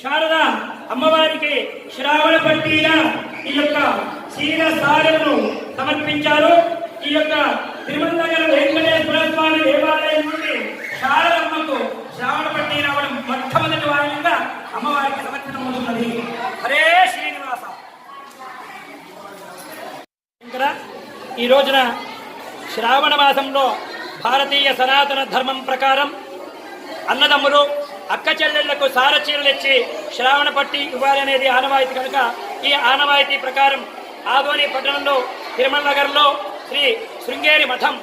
శారద అమ్మవారికి శ్రావణ పట్టిన ఈ యొక్క క్షీర సారలను సమర్పించారు. ఈ యొక్క తిరుమల నగర వెంకటేశ్వర స్వామి దేవాలయం నుండి శారదమ్మకు శ్రావణ పట్టి రావడం మొట్టమొదటి వారంగా అమ్మవారికి సమర్పితమవుతున్నది. హరే శ్రీనివాస. ఈ రోజున శ్రావణ మాసంలో భారతీయ సనాతన ధర్మం ప్రకారం అన్నదమ్ములు అక్క చెల్లెళ్లకు సార చీరలు ఇచ్చి శ్రావణ పట్టి ఇవ్వాలి అనేది ఆనవాయితీ కనుక ఈ ఆనవాయితీ ప్రకారం ఆదోని పట్టణంలో తిరుమల నగర్లో శ్రీ శృంగేరి మఠం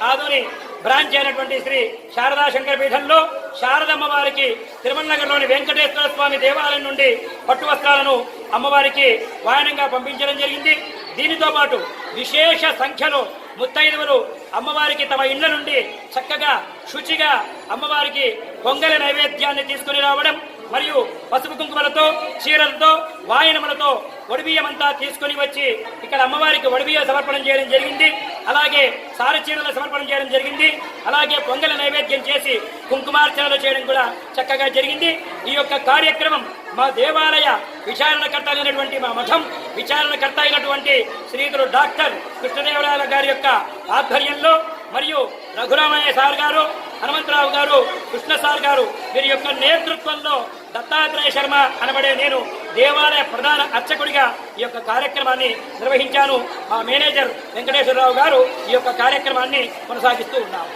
ఆదోని బ్రాంచ్ అయినటువంటి శ్రీ శారదా శంకర పీఠంలో శారదమ్మ వారికి తిరుమల నగర్లోని వెంకటేశ్వర స్వామి దేవాలయం నుండి పట్టు వస్త్రాలను అమ్మవారికి వాయనంగా పంపించడం జరిగింది. దీనితో పాటు విశేష సంఖ్యలో ముత్తైదువులు అమ్మవారికి తమ ఇళ్ల నుండి చక్కగా శుచిగా అమ్మవారికి పొంగలి నైవేద్యాన్ని తీసుకుని రావడం మరియు పసుపు కుంకుమలతో చీరలతో వాయనములతో వడిబియ్యమంతా తీసుకుని వచ్చి ఇక్కడ అమ్మవారికి వడిబియ్య సమర్పణం చేయడం జరిగింది. అలాగే సార చీరల సమర్పణం చేయడం జరిగింది. అలాగే పొంగలి నైవేద్యం చేసి కుంకుమార్చనలు చేయడం కూడా చక్కగా జరిగింది. ఈ యొక్క కార్యక్రమం మా దేవాలయ విచారణకర్త అయినటువంటి మా మఠం విచారణకర్త అయినటువంటి శ్రీధుడు డాక్టర్ కృష్ణదేవరాయల గారి యొక్క ఆధ్వర్యంలో మరియు రఘురామయ్య సార్ గారు, హనుమంతరావు గారు, కృష్ణ సార్ గారు వీరి యొక్క నేతృత్వంలో దత్తాత్రేయ శర్మ అనబడే నేను దేవాలయ ప్రధాన అర్చకుడిగా ఈ యొక్క కార్యక్రమాన్ని నిర్వహించాను. మా మేనేజర్ వెంకటేశ్వరరావు గారు ఈ యొక్క కార్యక్రమాన్ని కొనసాగిస్తూ ఉన్నారు.